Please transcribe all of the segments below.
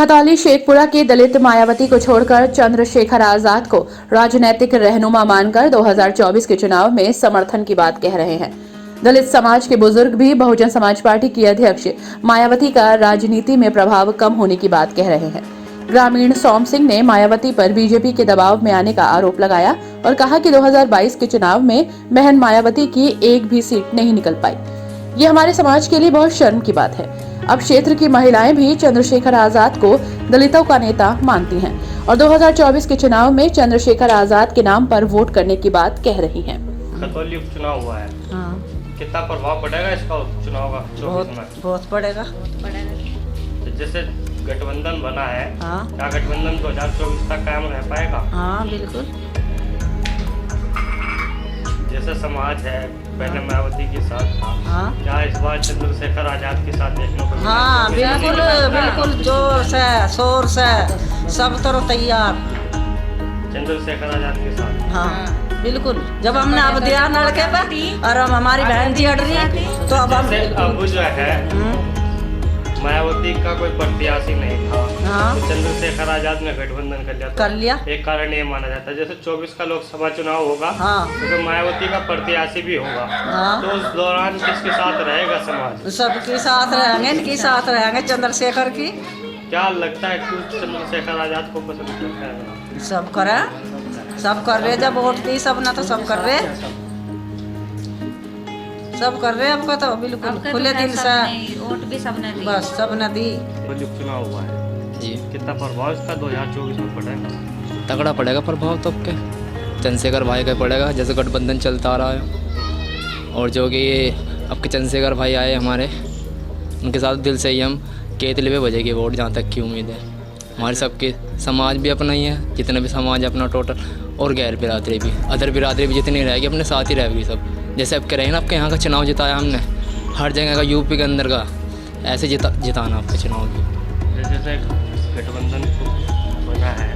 खतौली शेखपुरा के दलित मायावती को छोड़कर चंद्रशेखर आजाद को राजनीतिक रहनुमा मानकर 2024 के चुनाव में समर्थन की बात कह रहे हैं। दलित समाज के बुजुर्ग भी बहुजन समाज पार्टी की अध्यक्ष मायावती का राजनीति में प्रभाव कम होने की बात कह रहे हैं। ग्रामीण सोम सिंह ने मायावती पर बीजेपी के दबाव में आने का आरोप लगाया और कहा कि 2022 के चुनाव में बहन मायावती की एक भी सीट नहीं निकल पाई। ये हमारे समाज के लिए बहुत शर्म की बात है। अब क्षेत्र की महिलाएं भी चंद्रशेखर आजाद को दलितों का नेता मानती हैं और 2024 के चुनाव में चंद्रशेखर आजाद के नाम पर वोट करने की बात कह रही हैं। खतौली उपचुनाव हुआ है, कितना प्रभाव पड़ेगा इसका उपचुनाव का? बहुत पड़ेगा। तो जैसे गठबंधन बना है, क्या गठबंधन 2024 तक कायम रह पाएगा? हाँ बिल्कुल। जैसे समाज है पहले मायावती के साथ था, क्या इस बार चंद्रशेखर आजाद के साथ देखने को मिलेगा? हाँ बिल्कुल बिल्कुल, जोर से शोर से सब तरह तैयार चंद्रशेखर आजाद के साथ। हाँ बिल्कुल। जब हमने अब दिया लड़के पे और हम हमारी बहन जी हट रही तो अब हम अब जो है मायावती का कोई प्रत्याशी नहीं था, तो चंद्रशेखर आजाद ने गठबंधन कर लिया। एक कारण ये माना जाता है जैसे 24 का लोकसभा चुनाव होगा तो मायावती का प्रत्याशी भी होगा, तो उस दौरान किसके साथ रहेगा समाज? सबके साथ रहेंगे, इनके साथ रहेंगे चंद्रशेखर की। क्या लगता है कि चंद्रशेखर आजाद को पसंद करता है? सब करे, सब कर रहे, जब वोट दी सब ना तो सब कर रहे, सब कर रहे आपका तो बिल्कुल खुले दिल से वोट भी सबने दी। बस सब न दी। उपचुनाव हुआ है जी, कितना प्रभाव इसका 2024 में पड़ेगा? तगड़ा पड़ेगा प्रभाव तो आपके चंद्रशेखर भाई का पड़ेगा, जैसे गठबंधन चलता आ रहा है। और जो कि आपके चंद्रशेखर भाई आए हमारे, उनके साथ दिल से ही हम केतली पे बजेगी वोट, जहाँ तक की उम्मीद है। हमारे सबके समाज भी अपना ही है, जितने भी समाज अपना टोटल, और गैर बिरादरी भी, अदर बिरादरी भी जितनी रहेगी अपने साथ ही रहेगी सब। जैसे अब कह रहे हैं ना, आपके यहाँ का चुनाव जिताया हमने, हर जगह का यूपी के अंदर का ऐसे जिताना आपका चुनाव भी। जैसे गठबंधन बना है,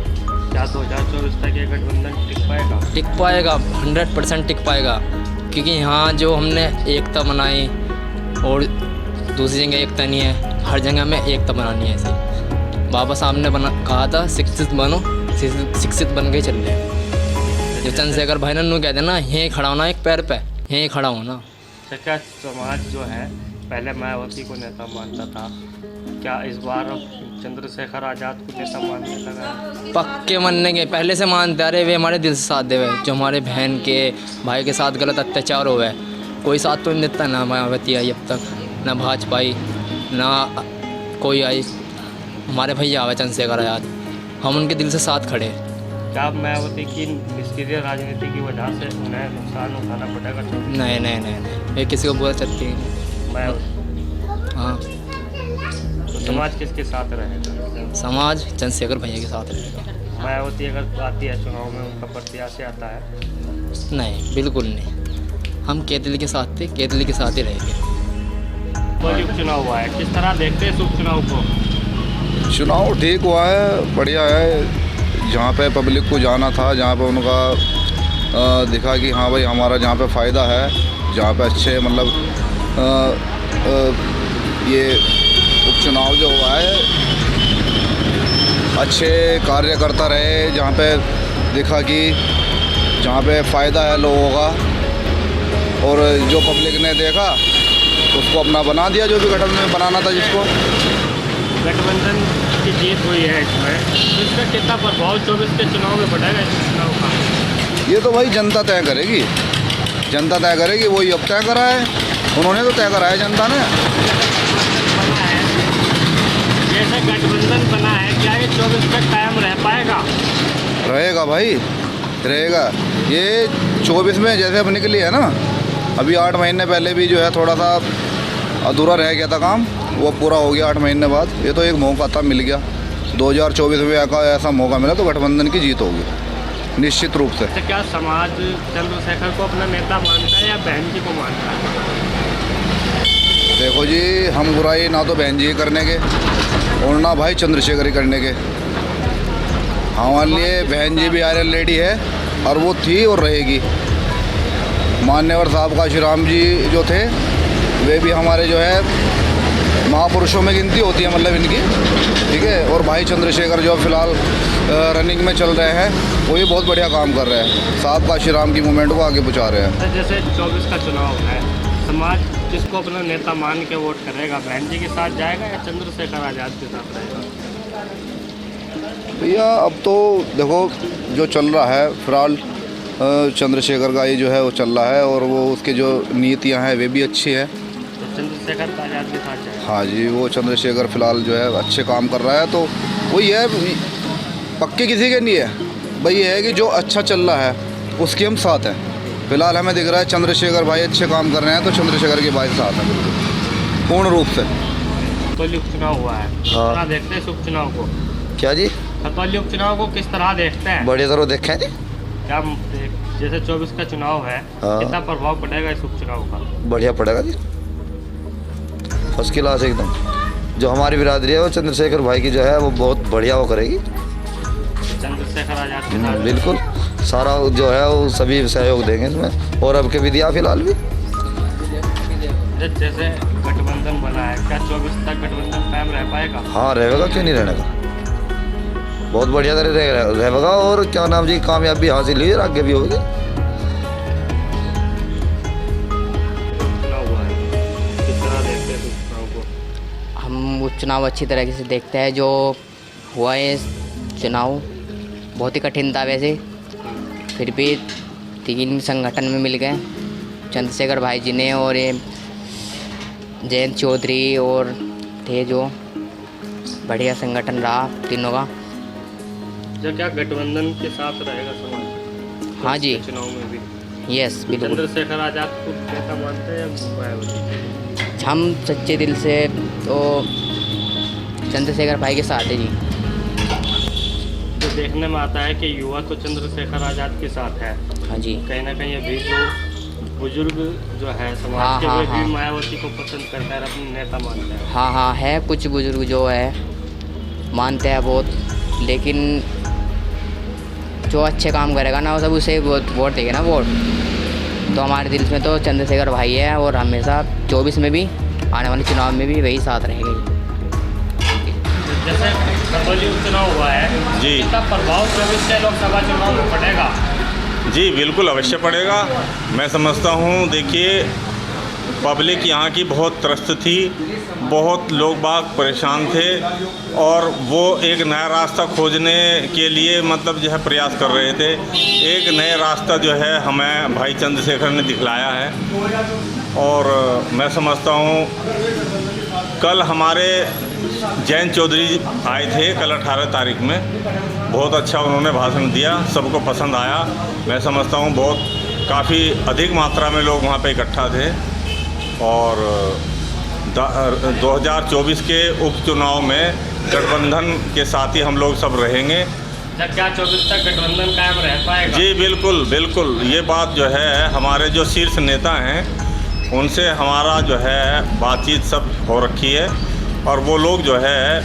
क्या 2024 तक ये गठबंधन टिक पाएगा? टिक पाएगा, 100% टिक पाएगा, क्योंकि यहाँ जो हमने एकता बनाई और दूसरी जगह एकता नहीं है, हर जगह में एकता बनानी है। ऐसे बाबा साहब ने कहा था शिक्षित बनो, शिक्षित बन के चल रहे। जो चंद्रशेखर भाई ने कहते ना, यहीं खड़ा होना, एक पैर पे यहीं खड़ा होना। तो क्या समाज जो है पहले मायावती को नेता मानता था, क्या इस बार चंद्रशेखर आजाद को नेता मानने लगा? पक्के मानने के, पहले से मानते आ रहे, वे हमारे दिल से साथ दे हुए। जो हमारे बहन के भाई के साथ गलत अत्याचार हुआ है, कोई साथ तो नहीं देता, ना मायावती आई अब तक, ना भाजपा आई, ना कोई आई। हमारे भैया आवे चंद्रशेखर आजाद, हम उनके दिल से साथ खड़े। क्या मायावती की निष्क्रिय राजनीति की वजह से उन्हें नुकसान उठाना पड़ेगा? नहीं नहीं नहीं नहीं, ये किसी को बुरा चलती है मायावती। हाँ, तो समाज किसके साथ रहेगा? समाज चंद्रशेखर भैया के साथ रहेगा। मायावती अगर आती है चुनाव में, उनका प्रत्याशी आता है? नहीं, बिल्कुल नहीं, हम केतली के साथ थे, केतली के साथ ही रहेंगे। कोई उपचुनाव हुआ है, किस तरह देखते हैं इस उपचुनाव को? चुनाव ठीक हुआ है, बढ़िया है। जहाँ पे पब्लिक को जाना था, जहाँ पे उनका दिखा कि हाँ भाई हमारा जहाँ पे फ़ायदा है, जहाँ पे अच्छे मतलब ये उपचुनाव जो हुआ है अच्छे कार्य करता रहे, जहाँ पे दिखा कि जहाँ पे फ़ायदा है लोगों का, और जो पब्लिक ने देखा उसको अपना बना दिया, जो भी गठबंधन बनाना था जिसको। गठबंधन की जीत हुई है इसमें, तो इसका कितना प्रभाव 24 के चुनाव में पड़ेगा? इस चुनाव का ये तो भाई जनता तय करेगी, जनता तय करेगी। वही अब तय करा है, उन्होंने तो तय करा है जनता ने। जैसे गठबंधन बना है, क्या ये 24 तक कायम रह पाएगा? रहेगा भाई, रहेगा। ये 24 में जैसे अब निकली है ना, अभी 8 महीने पहले भी जो है थोड़ा सा अधूरा रह गया था काम, वो पूरा हो गया 8 महीने बाद। ये तो एक मौका था, मिल गया। 2024 में ऐसा मौका मिला तो गठबंधन की जीत होगी निश्चित रूप से। तो क्या समाज चंद्रशेखर को अपना नेता मानता है या बहन जी को मानता है? देखो जी, हम बुराई ना तो बहन जी करने के और ना भाई चंद्रशेखर ही करने के। हमारे लिए बहन जी भी आयरन लेडी है और वो थी और रहेगी। मान्यवर साहब का श्री राम जी जो थे, वे भी हमारे जो है महापुरुषों में गिनती होती है मतलब इनकी, ठीक है। और भाई चंद्रशेखर जो फिलहाल रनिंग में चल रहे हैं, वो भी बहुत बढ़िया काम कर रहे हैं, साहब का श्री राम की मूवमेंट को आगे पहुँचा रहे हैं। जैसे 24 का चुनाव है, समाज किसको अपना नेता मान के वोट करेगा? बहन जी के साथ जाएगा या चंद्रशेखर आज़ाद के साथ रहेगा? भैया अब तो देखो जो चल रहा है फिलहाल, चंद्रशेखर का ये जो है वो चल रहा है, और वो उसके जो नीतियाँ हैं वे भी अच्छी हैं। तो चंद्रशेखर आज़ाद के साथ जाएगा? हाँ जी, वो चंद्रशेखर फिलहाल जो है अच्छे काम कर रहा है, तो वही है, पक्के किसी के नहीं है भाई। ये है कि जो अच्छा चल रहा है उसके हम साथ हैं। फिलहाल हमें दिख रहा है चंद्रशेखर भाई अच्छे काम कर रहे हैं, तो चंद्रशेखर के भाई साथ हैं बिल्कुल पूर्ण रूप से। खतौली उपचुनाव हुआ है, किस तरह देखते हैं इस उपचुनाव को? क्या जी? खतौली उपचुनाव को किस तरह देखते हैं? बढ़िया तरह देखे जी। क्या जैसे 24 का चुनाव है, कितना प्रभाव पड़ेगा इस उपचुनाव का? बढ़िया पड़ेगा जी, फर्स्ट क्लास एकदम। जो हमारी बिरादरी है वो चंद्रशेखर भाई की जो है वो बहुत बढ़िया वो करेगी। चंद्रशेखर आज़ाद के साथ बिल्कुल, सारा जो है वो सभी सहयोग देंगे इसमें, और अब के भी दिया फिलहाल भी। जैसे गठबंधन बना है, क्या 24 तक गठबंधन कायम रह पाएगा? हाँ रहेगा, क्यों नहीं रहने का, बहुत बढ़िया तरह रहेगा। और क्या नाम जी, कामयाबी हासिल हुई और आगे भी होगी। चुनाव हुआ है, किस तरह देखते हैं इस चुनाव को? हम उपचुनाव अच्छी तरीके से देखते हैं। जो हुआ है चुनाव बहुत ही कठिन था वैसे, फिर भी 3 संगठन में मिल गए चंद्रशेखर भाई जी ने, और ये जयंत चौधरी और थे, जो बढ़िया संगठन रहा तीनों का। जो क्या गठबंधन के साथ रहेगा समाज? हाँ जी, चुनाव में भी यस बिल्कुल। चंद्रशेखर आज़ाद को नेता मानते हैं या मायावती? हम सच्चे दिल से तो चंद्रशेखर भाई के साथ है जी। जो देखने में आता है कि युवा तो चंद्रशेखर आज़ाद के साथ है, हाँ जी, कहीं ना कहीं अभी जो बुजुर्ग जो है समाज हाँ, के, हाँ, वे हाँ। भी मायावती को पसंद करते हैं, अपने नेता मानते हैं। हाँ हाँ, है कुछ बुजुर्ग जो है मानते हैं बहुत, लेकिन जो अच्छे काम करेगा ना वो सब उसे वोट देंगे ना, वोट। तो हमारे दिल में तो चंद्रशेखर भाई है, और हमेशा 24 में भी, आने वाले चुनाव में भी वही साथ रहेंगे। जैसे खतौली उपचुनाव हुआ है जी, इसका प्रभाव 24 के लोकसभा चुनाव में पड़ेगा? जी बिल्कुल अवश्य पड़ेगा। मैं समझता हूँ, देखिए पब्लिक यहाँ की बहुत त्रस्त थी, बहुत लोग बाग परेशान थे, और वो एक नया रास्ता खोजने के लिए मतलब जो है प्रयास कर रहे थे। एक नया रास्ता जो है हमें भाई चंद्रशेखर ने दिखलाया है, और मैं समझता हूँ कल हमारे जयंत चौधरी आए थे, कल 18 तारीख में, बहुत अच्छा उन्होंने भाषण दिया, सबको पसंद आया। मैं समझता हूँ बहुत काफ़ी अधिक मात्रा में लोग वहाँ पे इकट्ठा थे, और 2024 के उपचुनाव में गठबंधन के साथ ही हम लोग सब रहेंगे। क्या 24 तक गठबंधन कायम रह पाएगा? जी बिल्कुल बिल्कुल, ये बात जो है हमारे जो शीर्ष नेता हैं उनसे हमारा जो है बातचीत सब हो रखी है, और वो लोग जो है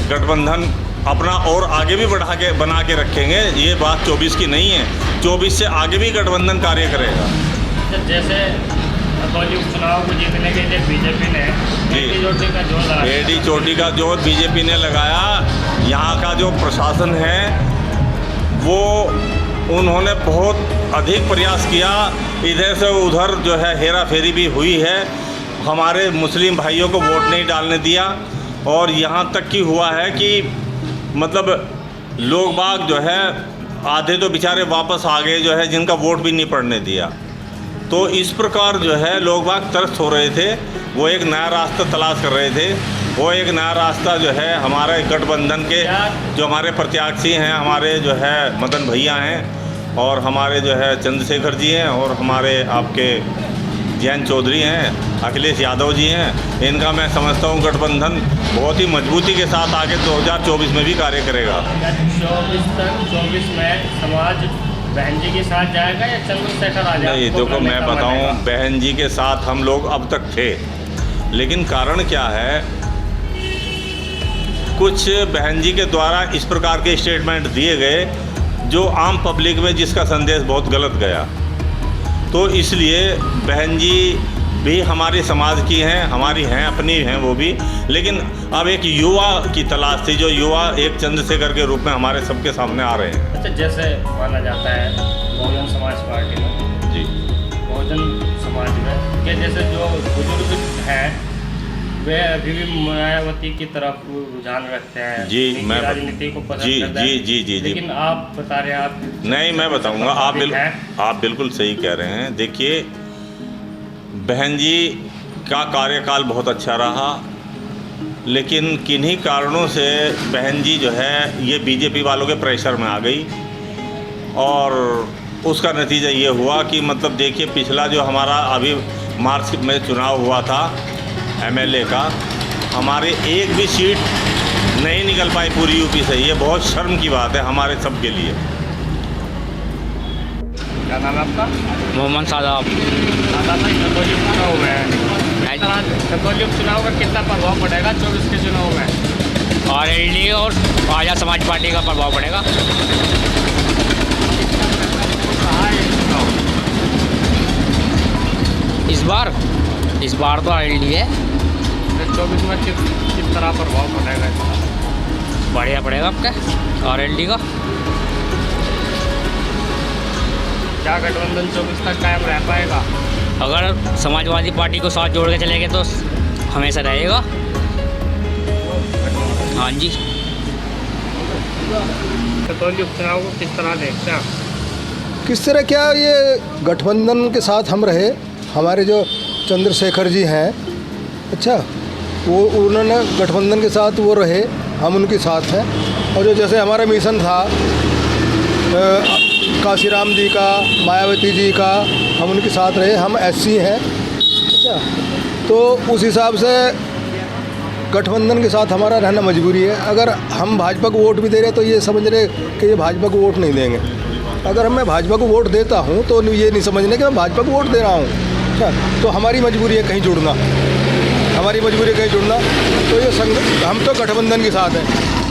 गठबंधन अपना और आगे भी बना के रखेंगे। ये बात 24 की नहीं है, 24 से आगे भी गठबंधन कार्य करेगा। जैसे खतौली उपचुनाव को जीतने के लिए बीजेपी ने एडी चोटी का जोर लगाया, एडी चोटी का जोर बीजेपी ने लगाया। यहाँ का जो प्रशासन है वो उन्होंने बहुत अधिक प्रयास किया, इधर से उधर जो है हेरा फेरी भी हुई है, हमारे मुस्लिम भाइयों को वोट नहीं डालने दिया, और यहाँ तक कि हुआ है कि मतलब लोग बाग जो है आधे तो बेचारे वापस आ गए, जो है जिनका वोट भी नहीं पड़ने दिया। तो इस प्रकार जो है लोग बाग त्रस्त हो रहे थे, वो एक नया रास्ता तलाश कर रहे थे। वो एक नया रास्ता जो है हमारे गठबंधन के जो हमारे प्रत्याशी हैं, हमारे जो है मदन भैया हैं, और हमारे जो है चंद्रशेखर जी हैं, और हमारे आपके जयंत चौधरी हैं, अखिलेश यादव जी हैं, इनका मैं समझता हूँ गठबंधन बहुत ही मजबूती के साथ आगे 2024 में भी कार्य करेगा। 24 में समाज बहन जी के साथ जाएगा या चंद्रशेखर आज़ाद? नहीं, देखो मैं बताऊँ, बहन जी के साथ हम लोग अब तक थे, लेकिन कारण क्या है, कुछ बहन जी के द्वारा इस प्रकार के स्टेटमेंट दिए गए जो आम पब्लिक में जिसका संदेश बहुत गलत गया। तो इसलिए बहन जी भी हमारे समाज की हैं, हमारी हैं, अपनी हैं वो भी, लेकिन अब एक युवा की तलाश थी, जो युवा एक चंद्रशेखर के रूप में हमारे सबके सामने आ रहे हैं। अच्छा, जैसे माना जाता है बहुजन समाज पार्टी में, जी, बहुजन समाज में कि जैसे जो बुजुर्ग हैं वे अभी भी मायावती की तरफ रुझान रखते हैं, जी, उनकी मैं राजनीति को पसंद जी करते हैं। जी जी जी जी लेकिन आप बता रहे हैं आप नहीं, मैं बताऊंगा, आप बिल्कुल सही कह रहे हैं। देखिए, बहन जी का कार्यकाल बहुत अच्छा रहा, लेकिन किन्हीं कारणों से बहन जी जो है ये बीजेपी वालों के प्रेशर में आ गई, और उसका नतीजा ये हुआ कि मतलब देखिए, पिछला जो हमारा अभी मार्च में चुनाव हुआ था एमएलए का, हमारे एक भी सीट नहीं निकल पाई पूरी यूपी से। ये बहुत शर्म की बात है हमारे सब के लिए। क्या नाम है आपका? मोहम्मद सादाब। दादा भाई, खतौली चुनाव में खतौली उपचुनाव का कितना प्रभाव पड़ेगा 24 के चुनाव में? और एलडी और आज़ाद समाज पार्टी का प्रभाव पड़ेगा। कहाँ है ये चुनाव? इस बार तो एलडी है। 24 में किस तरह प्रभाव पड़ेगा इसका? बढ़िया पड़ेगा आपका और एलडी का। क्या गठबंधन 24 तक कायम रह पाएगा? अगर समाजवादी पार्टी को साथ जोड़ के चलेंगे तो हमेशा रहेगा। हाँ जी। खतौली उपचुनाव को किस तरह देखते हैं? किस तरह क्या ये गठबंधन के साथ हम रहे, हमारे जो चंद्रशेखर जी हैं, अच्छा वो उन्होंने गठबंधन के साथ वो रहे, हम उनके साथ हैं। और जो जैसे हमारा मिशन था काशीराम जी का, मायावती जी का, हम उनके साथ रहे, हम एससी हैं, अच्छा, तो उस हिसाब से गठबंधन के साथ हमारा रहना मजबूरी है। अगर हम भाजपा को वोट भी दे रहे तो ये समझ रहे कि ये भाजपा को वोट नहीं देंगे। अगर मैं भाजपा को वोट देता हूँ तो ये नहीं समझने कि मैं भाजपा को वोट दे रहा हूँ, अच्छा, तो हमारी मजबूरी है कहीं जुड़ना, हमारी मजबूरी है कहीं जुड़ना। तो ये हम तो गठबंधन के साथ हैं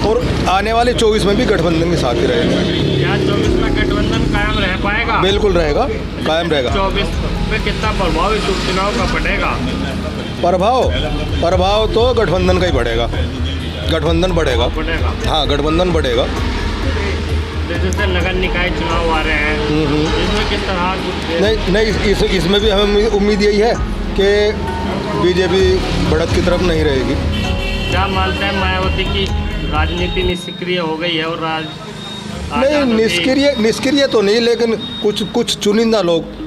और आने वाले 24 में भी गठबंधन के साथ ही रहेंगे। क्या 24 में गठबंधन कायम रह पाएगा? बिल्कुल रहेगा, कायम रहेगा। 24 में कितना प्रभाव इस उपचुनाव का पड़ेगा? प्रभाव तो गठबंधन का ही बढ़ेगा, गठबंधन बढ़ेगा। हाँ, गठबंधन बढ़ेगा। जैसे नगर निकाय चुनाव आ रहे हैं, इसमें किस तरह? नहीं, इसमें भी हमें उम्मीद यही है कि बीजेपी बढ़त की तरफ नहीं रहेगी। क्या मानते हैं मायावती की राजनीति निष्क्रिय हो गई है? और नहीं, निष्क्रिय तो नहीं, लेकिन कुछ चुनिंदा लोग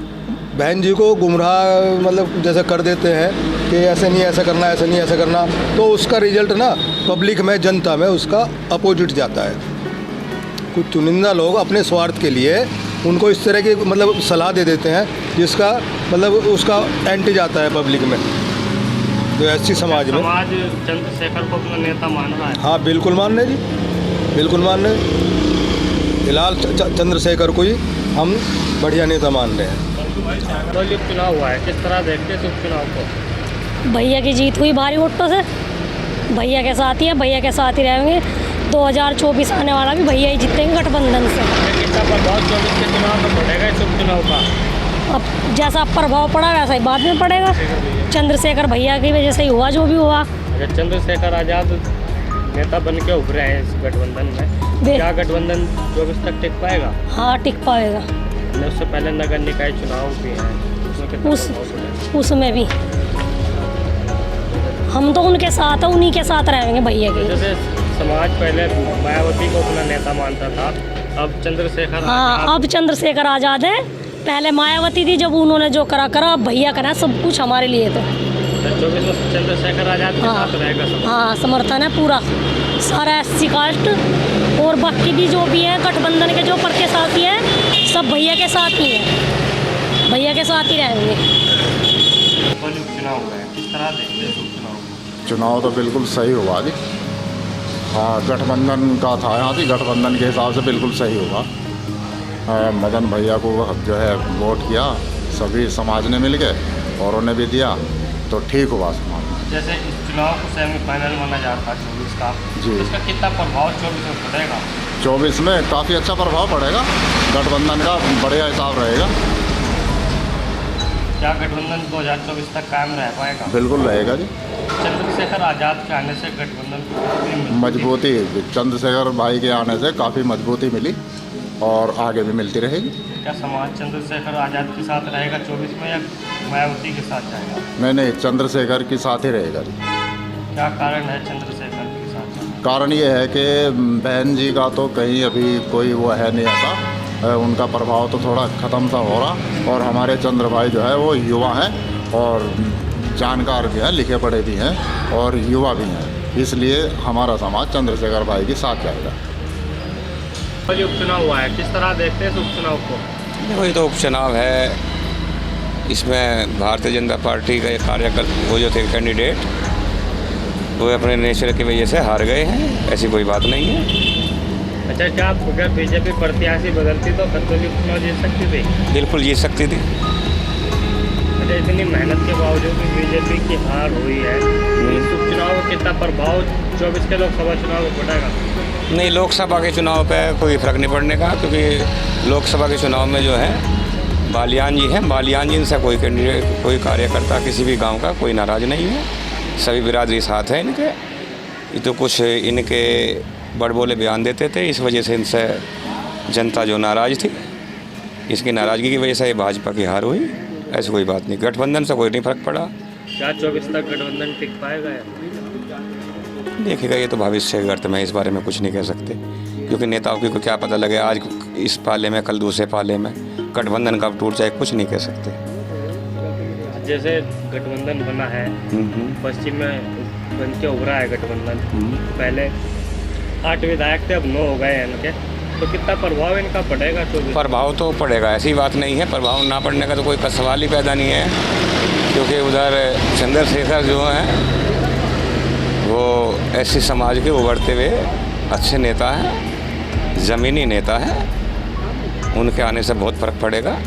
बहन जी को गुमराह मतलब जैसे कर देते हैं कि ऐसे नहीं ऐसा करना, ऐसा नहीं ऐसा करना, तो उसका रिजल्ट ना पब्लिक में, जनता में उसका अपोजिट जाता है। कुछ चुनिंदा लोग अपने स्वार्थ के लिए उनको इस तरह की मतलब सलाह दे देते हैं जिसका मतलब उसका एंटी जाता है पब्लिक में, तो ऐसी समाज में। समाज चंद्रशेखर को अपना नेता मान रहा है? हाँ, बिल्कुल मान रहे जी, बिल्कुल मान रहे। फिलहाल चंद्रशेखर को ही हम बढ़िया नेता मान रहे हैं। तो ये चुनाव हुआ है, किस तरह देखते हैं उपचुनाव को? भैया की जीत हुई भारी वोटों से, भैया के साथ ही है, भैया के साथ ही रहेंगे। 2024 आने वाला भी भैया ही जीतेंगे गठबंधन से। कितना प्रभाव 24 के चुनाव में पड़ेगा इस उपचुनाव का? अब जैसा प्रभाव पड़ा वैसा ही बाद में पड़ेगा। चंद्रशेखर भैया की वजह से ही हुआ जो भी हुआ। अगर चंद्रशेखर आज़ाद नेता बन के उभरे हैं इस गठबंधन में, क्या गठबंधन 24 तक टिक पाएगा? हाँ, टिक पाएगा। उससे पहले नगर निकाय चुनाव भी हैं, उसमें भी हम तो उनके साथ हैं, उन्हीं के साथ रहेंगे भैया के। जैसे समाज पहले मायावती को अपना नेता मानता था, अब चंद्रशेखर। हाँ, अब चंद्रशेखर आज़ाद है। पहले मायावती थी, जब उन्होंने जो करा अब भैया करा सब कुछ हमारे लिए। तो 24 में चंद्रशेखर आज़ाद के साथ रहेगा सब? हाँ, समर्थन है पूरा, सारा SC कास्ट और बाकी भी जो भी है गठबंधन के जो के साथ ही है, सब भैया के साथ ही है, भैया के साथ ही रहेंगे। चुनाव है, किस तरह देखते हैं चुनाव? तो बिल्कुल सही हुआ जी। हाँ, गठबंधन का था यहाँ थी, गठबंधन के हिसाब से बिल्कुल सही हुआ। मदन भैया को जो है वोट किया, सभी समाज ने मिल के और उन्हें भी दिया, तो ठीक हुआ समाज। जैसे इस चुनाव को सेमीफाइनल माना जाता है 24 का जी, इसका कितना प्रभाव 24 में पड़ेगा? 24 में काफ़ी अच्छा प्रभाव पड़ेगा, गठबंधन का बढ़िया हिसाब रहेगा। क्या गठबंधन 2024 तक कायम रह पाएगा? बिल्कुल रहेगा जी। चंद्रशेखर आजाद के आने से गठबंधन को काफी मजबूती, चंद्रशेखर भाई के आने से काफ़ी मजबूती मिली और आगे भी मिलती रहेगी। क्या समाज चंद्रशेखर आजाद के साथ रहेगा 24 में या मायावती के साथ जाएगा? नहीं, चंद्रशेखर के साथ ही रहेगा जी। क्या कारण है चंद्रशेखर के साथ जाने का? कारण ये है कि बहन जी का तो कहीं अभी कोई वो है नहीं आता, उनका प्रभाव तो थोड़ा ख़त्म सा हो रहा, और हमारे चंद्र भाई जो है वो युवा हैं और जानकार भी हैं, लिखे पढ़े भी हैं और युवा भी हैं, इसलिए हमारा समाज चंद्रशेखर भाई के साथ जाएगा। ये उपचुनाव हुआ है, किस तरह देखते हैं इस उपचुनाव को? देखो, ये तो उपचुनाव है, इसमें भारतीय जनता पार्टी का एक कार्यकर्ता, वो जो थे कैंडिडेट, वो अपने नेचर की वजह से हार गए हैं, ऐसी कोई बात नहीं है। अच्छा, क्या अगर बीजेपी प्रत्याशी बदलती तो खतौली उपचुनाव जीत सकती थी? बिल्कुल जीत सकती थी। अच्छा, इतनी मेहनत के बावजूद भी बीजेपी की हार हुई है, तो इस उपचुनाव का कितना प्रभाव 24 के लोकसभा चुनाव में पड़ेगा? नहीं, लोकसभा के चुनाव पे कोई फ़र्क नहीं पड़ने का, क्योंकि लोकसभा के चुनाव में जो है बालियान जी हैं, बालियान जी इनसे कोई कैंडिडेट, कोई कार्यकर्ता किसी भी गांव का कोई नाराज़ नहीं है, सभी बिरादरी साथ है इनके। ये तो कुछ इनके बड़बोले बयान देते थे, इस वजह से इनसे जनता जो नाराज़ थी, इसकी नाराज़गी की वजह से ये भाजपा की हार हुई, ऐसी कोई बात नहीं। गठबंधन से कोई नहीं फ़र्क पड़ा। क्या 24 तक गठबंधन टिक पाएगा? देखिएगा, ये तो भविष्य का अर्थ, मैं इस बारे में कुछ नहीं कह सकते, क्योंकि नेताओं की को क्या पता लगे, आज इस पाले में कल दूसरे पाले में गठबंधन कब टूट जाए, कुछ नहीं कह सकते। जैसे गठबंधन बना है, पश्चिम में बन के उभरा है गठबंधन, पहले 8 विधायक थे, अब 9 हो गए हैं इनके, तो कितना प्रभाव इनका पड़ेगा? प्रभाव तो पड़ेगा, ऐसी बात नहीं है, प्रभाव ना पड़ने का तो कोई सवाल ही पैदा नहीं है, क्योंकि उधर चंद्रशेखर जो हैं वो एससी समाज के उभरते हुए अच्छे नेता हैं, ज़मीनी नेता हैं, उनके आने से बहुत फ़र्क पड़ेगा,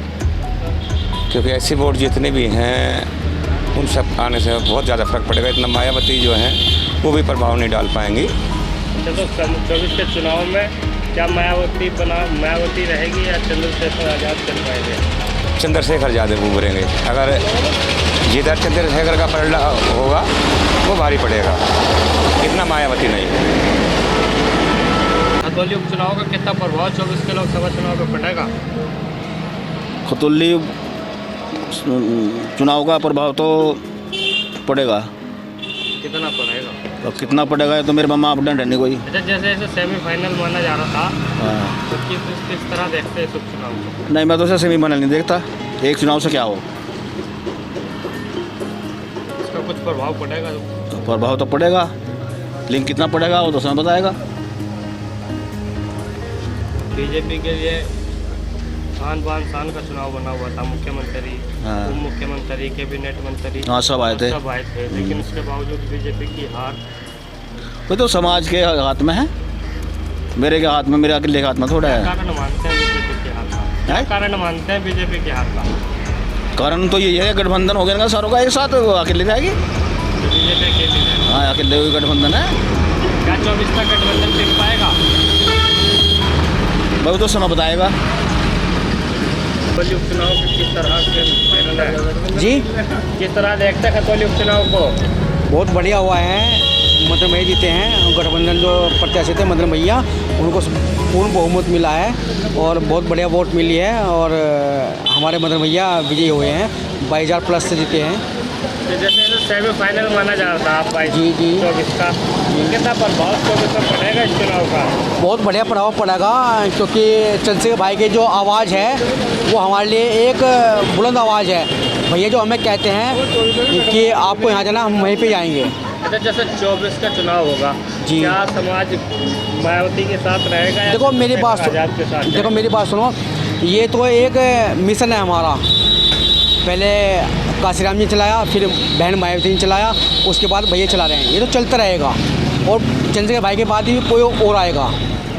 क्योंकि ऐसी वोट जितने भी हैं उन सब आने से बहुत ज़्यादा फ़र्क पड़ेगा। इतना मायावती जो हैं वो भी प्रभाव नहीं डाल पाएंगी। अच्छा, तो 24 के चुनाव में क्या मायावती रहेगी या चंद्रशेखर आजाद चल पाएंगे? चंद्रशेखर ज़्यादा उभरेंगे, अगर जिधर चंद्रशेखर का पलड़ा होगा वो भारी पड़ेगा, इतना मायावती नहीं। खतौली उपचुनाव का कितना प्रभाव 24 के लोकसभा चुनाव में पड़ेगा? खतौली चुनाव का प्रभाव तो पड़ेगा। कितना पड़ेगा? तो कितना पड़ेगा तो मेरे मामा अपडेट है नहीं कोई। अच्छा, जैसे सेमीफाइनल माना जा रहा था, तो किस तरह देखते हैं इस उपचुनाव को? नहीं, मैं तो उसे सेमीफाइनल नहीं देखता, एक चुनाव से क्या हो, इसका कुछ प्रभाव पड़ेगा? तो प्रभाव तो पड़ेगा, लेकिन कितना पड़ेगा वो तो समय बताएगा। बीजेपी के लिए आन बान शान का चुनाव बना हुआ था, मुख्यमंत्री, उप मुख्यमंत्री, कैबिनेट मंत्री, सब आए थे, लेकिन उसके बावजूद बीजेपी की हार। वो तो समाज के हाथ में है, मेरे के हाथ में, मेरे अकेले के हाथ में थोड़ा है। कारण मानते हैं बीजेपी की हार का? क्या कारण मानते हैं बीजेपी की हार का? कारण तो ये है, गठबंधन हो गया ना सारों का एक साथ, अकेले जाएगी बीजेपी के लिए। हाँ, अकेले हुई गठबंधन है। क्या 24 तक गठबंधन टिक पाएगा? वो तो समय बताएगा। खतौली उपचुनाव किस तरह से फाइनल है जी? किस तरह देखते हैं खतौली उपचुनाव को? बहुत बढ़िया हुआ है, मदन भैया जीते हैं, गठबंधन जो प्रत्याशी थे मदन भैया, उनको पूर्ण बहुमत मिला है और बहुत बढ़िया वोट मिली है, और हमारे मदन भैया विजयी हुए हैं, 22,000+ से जीते हैं। तो जैसे सेमीफाइनल माना जा रहा था आप 24 का, कितना प्रभाव 24 में पड़ेगा इस चुनाव का? बहुत बढ़िया प्रभाव पड़ेगा, क्योंकि चंद्रशेखर भाई की जो आवाज़ है वो हमारे लिए एक बुलंद आवाज़ है। भैया जो हमें कहते हैं कि आपको यहाँ जाना, हम वहीं पे जाएंगे। अच्छा, जैसे 24 का चुनाव होगा जी, क्या समाज मायावती के साथ रहेगा या देखो मेरी बात आजाद के साथ? देखो मेरी बात सुनो, ये तो एक मिशन है हमारा, पहले काशीराम जी चलाया, फिर बहन मायावती ने चलाया, उसके बाद भैया चला रहे हैं, ये तो चलता रहेगा, और चंद्रशेखर भाई के बाद ही कोई और आएगा,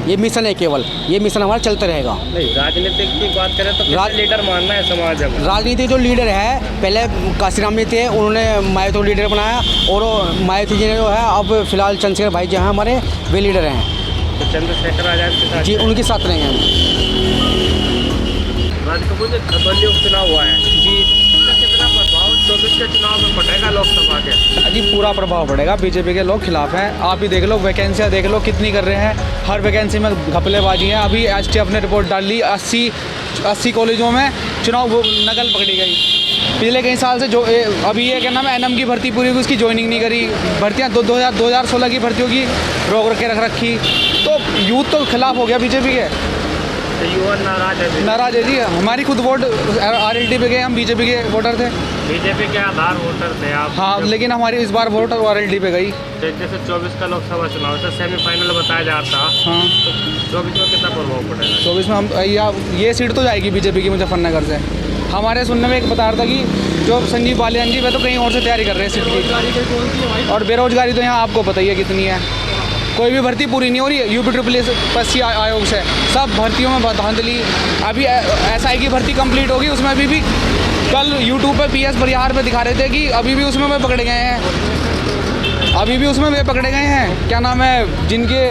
ये मिशन है केवल, ये मिशन हमारा चलता रहेगा। नहीं, राजनीतिक की बात करें तो लीडर मानना है समाज में? राजनीति जो लीडर है, पहले काशीराम जी थे, उन्होंने मायावती को लीडर बनाया, और मायावती जी ने जो है अब फिलहाल चंद्रशेखर भाई जो हैं हमारे, वे लीडर हैं। तो चंद्रशेखर आजाद के साथ? जी, उनके साथ रहेंगे हम। खतौली उपचुनाव हुआ है जी, कितना 2024 के चुनाव में पड़ेगा लोकसभा के? जी पूरा प्रभाव पड़ेगा। बीजेपी के लोग खिलाफ हैं। आप ही देख लो, वैकेंसियाँ देख लो कितनी कर रहे हैं। हर वैकेंसी में घपलेबाजी है। अभी एसटीएफ ने रिपोर्ट डाल ली, 80 कॉलेजों में चुनाव नकल पकड़ी गई। पिछले कई साल से जो अभी ये क्या नाम है, एनएम की भर्ती पूरी हुई, उसकी ज्वाइनिंग नहीं करी। भर्तियाँ 2016 की भर्तियों की रोक के रख रखी। तो यूथ तो खिलाफ हो गया बीजेपी के। तो युवा नाराज है जी। हमारी खुद वोट RLD पे गए, हम बीजेपी के वोटर थे। बीजेपी के आधार वोटर थे आप? हाँ, लेकिन हमारी इस बार वोट RLD पे गई। जैसे 24 का लोकसभा चुनाव से सेमीफाइनल बताया जाता। हाँ, तो 24 में कितना प्रभाव पड़ेगा? 24 में हम ये सीट तो जाएगी बीजेपी की मुजफ्फरनगर से। हमारे सुनने में एक बता रहा था कि जो संजीव बालियान जी वे तो कहीं और से तैयारी कर रहे हैं सीट की। और बेरोजगारी तो यहाँ आपको पता ही है कितनी है। कोई भी भर्ती पूरी नहीं हो रही है। UP आयोग से सब भर्तियों में धांधली। अभी SI की भर्ती कंप्लीट होगी, उसमें अभी भी कल YouTube पे PS परिहार पे दिखा रहे थे कि अभी भी उसमें वे पकड़े गए हैं। अभी भी उसमें वे पकड़े गए हैं। क्या नाम है, जिनके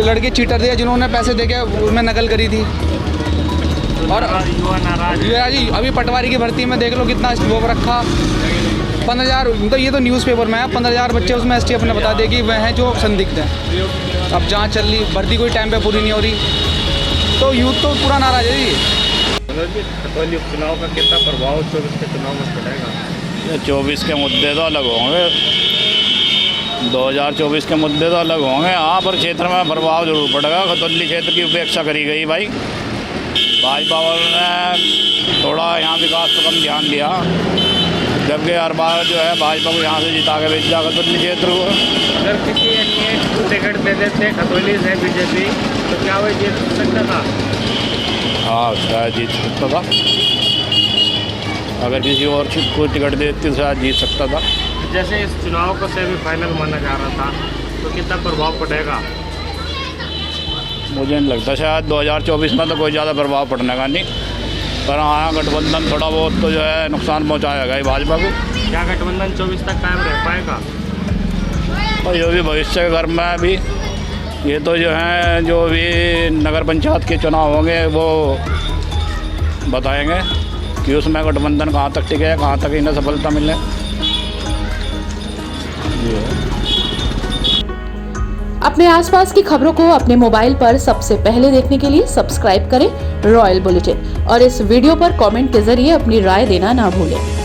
लड़के चीटर थे, जिन्होंने पैसे देके उसमें नकल करी थी। और युवा नाराज जी। अभी पटवारी की भर्ती में देख लो कितना स्कोप रखा। 15,000, तो ये तो न्यूज़पेपर में है। 15,000 बच्चे उसमें STF ने बता दिया कि वह हैं जो संदिग्ध हैं। अब जांच चल रही, भर्ती कोई टाइम पे पूरी नहीं हो रही। तो यूथ तो पूरा नाराज है जी। खतौली उपचुनाव का कितना प्रभाव 24 के चुनाव में पड़ेगा? 24 के मुद्दे तो अलग होंगे, 2024 के मुद्दे तो अलग होंगे। यहाँ पर क्षेत्र में प्रभाव जरूर पड़ेगा। खतौली क्षेत्र की उपेक्षा करी गई भाई। भाजपा वालों ने थोड़ा यहाँ विकास पर कम ध्यान दिया, जबकि हर बार जो है भाजपा को यहाँ से जिता के भेज जाकर खतौली क्षेत्र को। अगर किसी अन्य टिकट दे देते खतौली से बीजेपी, तो क्या वो जीत सकता था? हाँ, शायद जीत सकता था। अगर किसी और को टिकट देती तो शायद जीत सकता था। जैसे इस चुनाव को सेमीफाइनल माना जा रहा था, तो कितना प्रभाव पड़ेगा? मुझे नहीं लगता, शायद 2024 में तो कोई ज़्यादा प्रभाव पड़ने का नहीं। पर हाँ, गठबंधन थोड़ा बहुत तो जो है नुकसान पहुँचाएगा ही भाजपा को। क्या गठबंधन 24 तक कायम रह पाएगा? और जो भी भविष्य के घर में भी ये तो जो है, जो भी नगर पंचायत के चुनाव होंगे वो बताएंगे कि उसमें गठबंधन कहाँ तक टिके है, कहाँ तक इन्हें सफलता मिले। अपने आसपास की खबरों को अपने मोबाइल पर सबसे पहले देखने के लिए सब्सक्राइब करें रॉयल बुलेटिन और इस वीडियो पर कमेंट के जरिए अपनी राय देना ना भूलें।